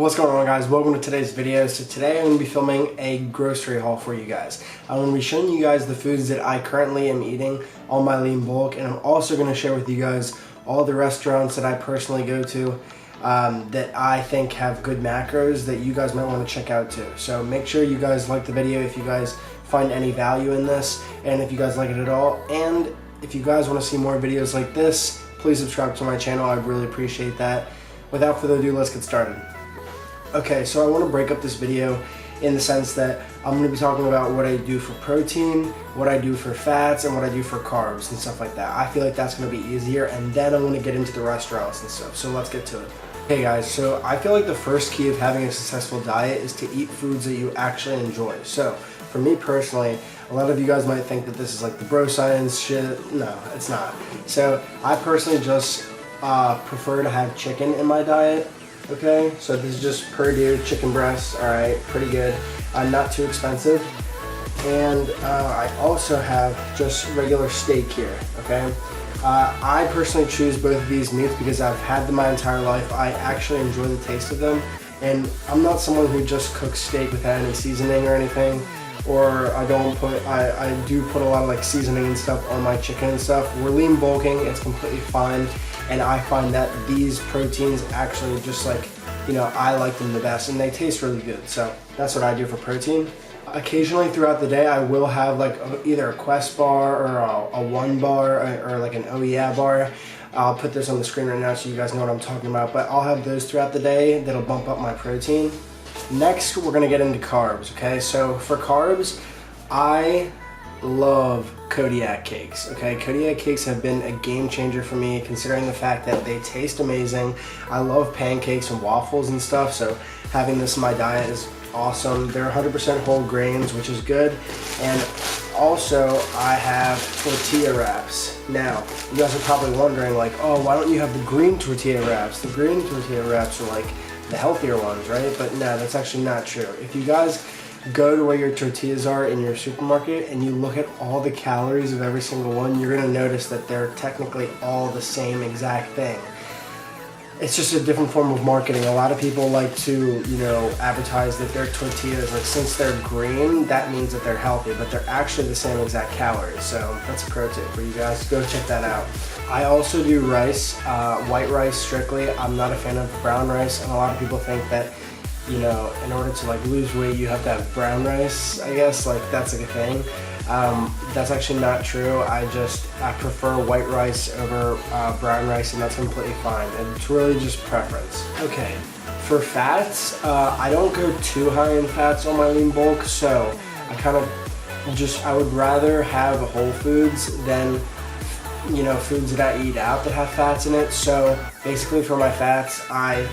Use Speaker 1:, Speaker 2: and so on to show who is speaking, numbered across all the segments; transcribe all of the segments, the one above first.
Speaker 1: What's going on, guys? Welcome to today's video. So today I'm going to be filming a grocery haul for you guys. I'm going to be showing you guys the foods that I currently am eating on my lean bulk, and I'm also going to share with you guys all the restaurants that I personally go to that I think have good macros that you guys might want to check out too. So make sure you guys like the video if you guys find any value in this, and if you guys like it at all. And if you guys want to see more videos like this, please subscribe to my channel. I'd really appreciate that. Without further ado, let's get started. Okay, so I want to break up this video in the sense that I'm going to be talking about what I do for protein, what I do for fats, and what I do for carbs and stuff like that. I feel like that's going to be easier, and then I'm going to get into the restaurants and stuff. So let's get to it. Hey guys, so I feel like the first key of having a successful diet is to eat foods that you actually enjoy. So for me personally, a lot of you guys might think that this is like the bro science shit. No, it's not. So I personally just prefer to have chicken in my diet. Okay, so this is just Purdue chicken breasts. All right, pretty good, not too expensive. And I also have just regular steak here. Okay, I personally choose both of these meats because I've had them my entire life. I actually enjoy the taste of them, and I'm not someone who just cooks steak without any seasoning or anything. Or I do put a lot of like seasoning and stuff on my chicken and stuff. We're lean bulking, it's completely fine. And I find that these proteins actually just like, you know, I like them the best and they taste really good. So that's what I do for protein. Occasionally throughout the day, I will have like either a Quest bar or a One bar or like an Oh Yeah bar. I'll put this on the screen right now so you guys know what I'm talking about. But I'll have those throughout the day that'll bump up my protein. Next, we're gonna get into carbs, okay? So for carbs, I love kodiak cakes, okay? Kodiak cakes have been a game changer for me considering the fact that they taste amazing. I love pancakes and waffles and stuff, so having this in my diet is awesome. They're 100% whole grains, which is good. And also, I have tortilla wraps. Now, you guys are probably wondering like, oh, why don't you have the green tortilla wraps? The green tortilla wraps are like the healthier ones, right? But no, that's actually not true. If you guys go to where your tortillas are in your supermarket and you look at all the calories of every single one, you're gonna notice that they're technically all the same exact thing. It's just a different form of marketing. A lot of people like to, you know, advertise that their tortillas, like since they're green, that means that they're healthy, but they're actually the same exact calories. So that's a pro tip for you guys. Go check that out. I also do rice, white rice strictly. I'm not a fan of brown rice, and a lot of people think that, you know, in order to like lose weight, you have to have brown rice, I guess, like that's like a thing. That's actually not true. I prefer white rice over brown rice, and that's completely fine. And it's really just preference. Okay, for fats, I don't go too high in fats on my lean bulk, so I would rather have whole foods than, you know, foods that I eat out that have fats in it. So basically for my fats, I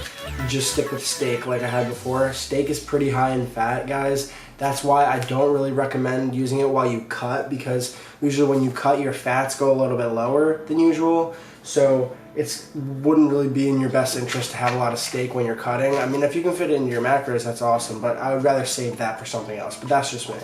Speaker 1: just stick with steak like I had before. Steak is pretty high in fat, guys. That's why I don't really recommend using it while you cut, because usually when you cut, your fats go a little bit lower than usual. So it wouldn't really be in your best interest to have a lot of steak when you're cutting. I mean, if you can fit it into your macros, that's awesome, but I would rather save that for something else, but that's just me.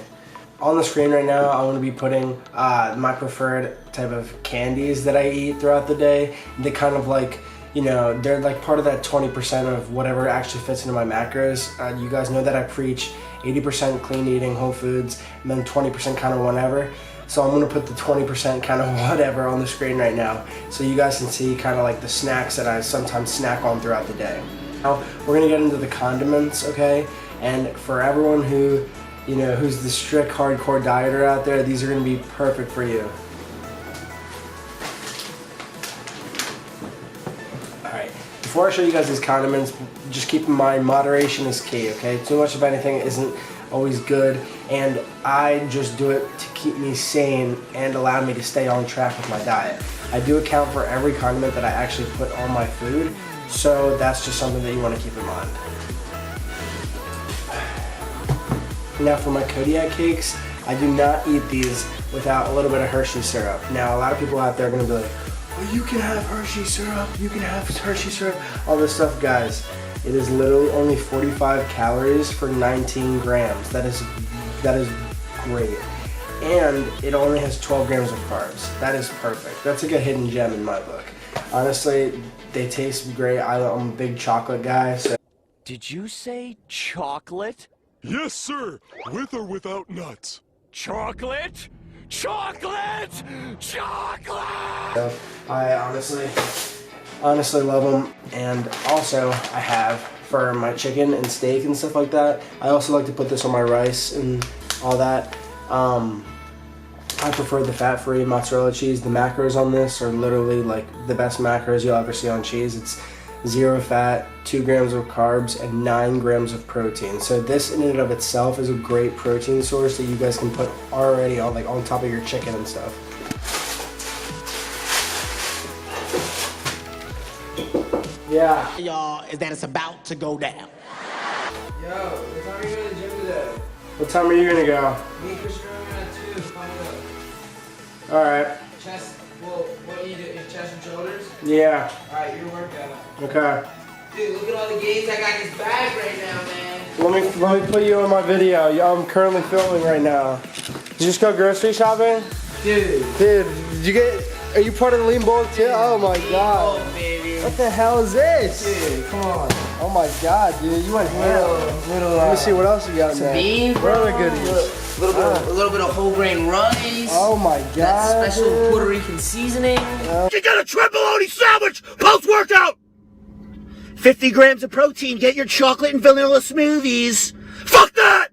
Speaker 1: On the screen right now, I want to be putting my preferred type of candies that I eat throughout the day. They kind of like, you know, they're like part of that 20% of whatever actually fits into my macros. You guys know that I preach 80% clean eating, whole foods, and then 20% kind of whatever. So I'm going to put the 20% kind of whatever on the screen right now so you guys can see kind of like the snacks that I sometimes snack on throughout the day. Now, we're going to get into the condiments, okay? And for everyone who, you know, who's the strict hardcore dieter out there, these are going to be perfect for you. Alright, before I show you guys these condiments, just keep in mind moderation is key, okay? Too much of anything isn't always good, and I just do it to keep me sane and allow me to stay on track with my diet. I do account for every condiment that I actually put on my food, so that's just something that you want to keep in mind. Now for my kodiak cakes, I do not eat these without a little bit of Hershey syrup. Now a lot of people out there are going to be like, oh, you can have Hershey syrup, you can have Hershey syrup, all this stuff. Guys, it is literally only 45 calories for 19 grams. That is great. And it only has 12 grams of carbs. That is perfect. That's like a hidden gem in my book. Honestly, they taste great. I'm a big chocolate guy, so
Speaker 2: Did you say chocolate?
Speaker 3: Yes, sir. With or without nuts.
Speaker 2: Chocolate? Chocolate! Chocolate!
Speaker 1: So I honestly love them. And also I have for my chicken and steak and stuff like that. I also like to put this on my rice and all that. I prefer the fat-free mozzarella cheese. The macros on this are literally like the best macros you'll ever see on cheese. It's 0 fat, 2 grams of carbs, and 9 grams of protein. So this in and of itself is a great protein source that you guys can put already on on top of your chicken and stuff. Yeah.
Speaker 4: Y'all, is that it's about to go down.
Speaker 5: Yo, what time are you going to the gym today?
Speaker 1: What time are you gonna go?
Speaker 5: Me and Christian are going to 2, find out.
Speaker 1: Alright.
Speaker 5: Chest, well, what do you do? Is chest and shoulders?
Speaker 1: Yeah.
Speaker 5: Alright, your workout.
Speaker 1: Okay.
Speaker 5: Dude, look at all the gains I got in this bag right now, man.
Speaker 1: Let me put you on my video. I'm currently filming right now. Did you just go grocery shopping?
Speaker 5: Dude.
Speaker 1: Dude, are you part of the lean bulk too? Oh my god.
Speaker 5: Oh, baby.
Speaker 1: What the hell is this?
Speaker 5: Dude, come on.
Speaker 1: Oh my god, dude, you went ham. Let me see what else you got in there.
Speaker 5: Beans,
Speaker 1: What
Speaker 5: bro.
Speaker 1: other goodies?
Speaker 5: A little bit of whole grain rice.
Speaker 1: Oh my god.
Speaker 5: That special
Speaker 1: dude.
Speaker 5: Puerto Rican seasoning.
Speaker 6: You get a triple-O sandwich post-workout! 50 grams of protein, get your chocolate and vanilla smoothies. Fuck that!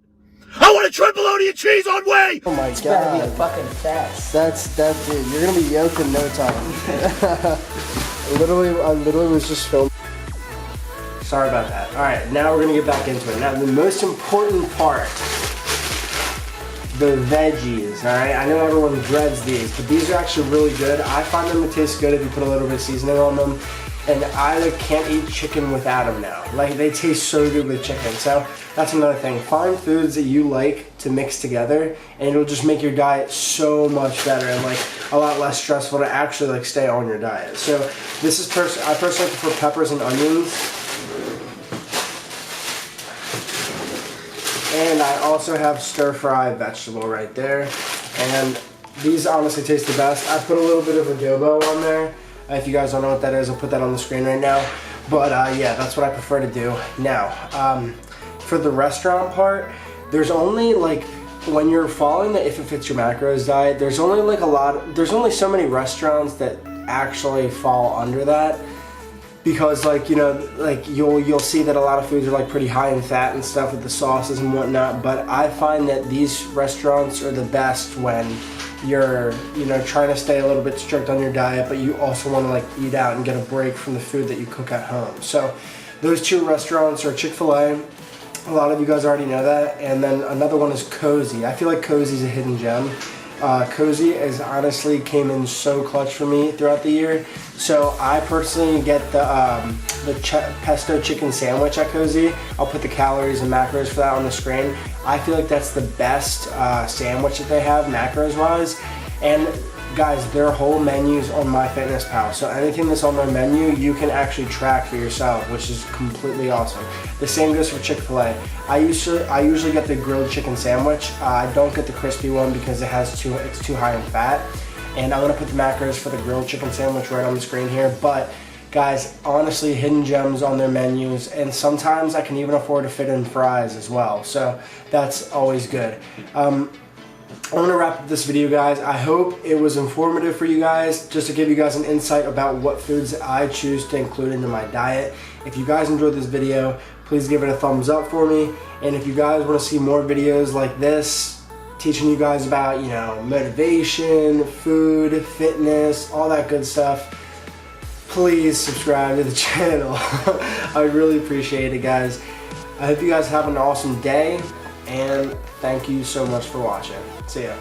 Speaker 6: I want a triple-O and cheese on whey!
Speaker 1: Oh my
Speaker 5: It's better be a
Speaker 1: god.
Speaker 5: fucking fast.
Speaker 1: That's dude. You're gonna be yoked in no time. I literally was just filming. Sorry about that. Alright, now we're gonna get back into it. Now the most important part. The veggies, alright? I know everyone dreads these, but these are actually really good. I find them to taste good if you put a little bit of seasoning on them. And I can't eat chicken without them now. Like, they taste so good with chicken. So that's another thing. Find foods that you like to mix together, and it'll just make your diet so much better and like a lot less stressful to actually like stay on your diet. So this is I personally prefer peppers and onions. And I also have stir-fry vegetable right there. And these honestly taste the best. I put a little bit of adobo on there. If you guys don't know what that is, I'll put that on the screen right now. But yeah, that's what I prefer to do. Now, for the restaurant part, there's only like, when you're following the If It Fits Your Macros diet, there's only like there's only so many restaurants that actually fall under that. Because like, you know, like you'll see that a lot of foods are like pretty high in fat and stuff with the sauces and whatnot, but I find that these restaurants are the best when you're, you know, trying to stay a little bit strict on your diet, but you also want to like eat out and get a break from the food that you cook at home. So those two restaurants are Chick-fil-A. A lot of you guys already know that. And then another one is Cozy. I feel like Cozy's a hidden gem. Cozy is honestly came in so clutch for me throughout the year. So I personally get the pesto chicken sandwich at Cozy. I'll put the calories and macros for that on the screen. I feel like that's the best sandwich that they have macros wise. And guys, their whole menu's on MyFitnessPal. So anything that's on their menu, you can actually track for yourself, which is completely awesome. The same goes for Chick-fil-A. I usually get the grilled chicken sandwich. I don't get the crispy one because it's too high in fat. And I'm gonna put the macros for the grilled chicken sandwich right on the screen here. But guys, honestly, hidden gems on their menus, and sometimes I can even afford to fit in fries as well. So that's always good. I'm going to wrap up this video, guys. I hope it was informative for you guys, just to give you guys an insight about what foods I choose to include into my diet. If you guys enjoyed this video, please give it a thumbs up for me. And if you guys want to see more videos like this, teaching you guys about, you know, motivation, food, fitness, all that good stuff, please subscribe to the channel. I really appreciate it, guys. I hope you guys have an awesome day, and thank you so much for watching. See ya.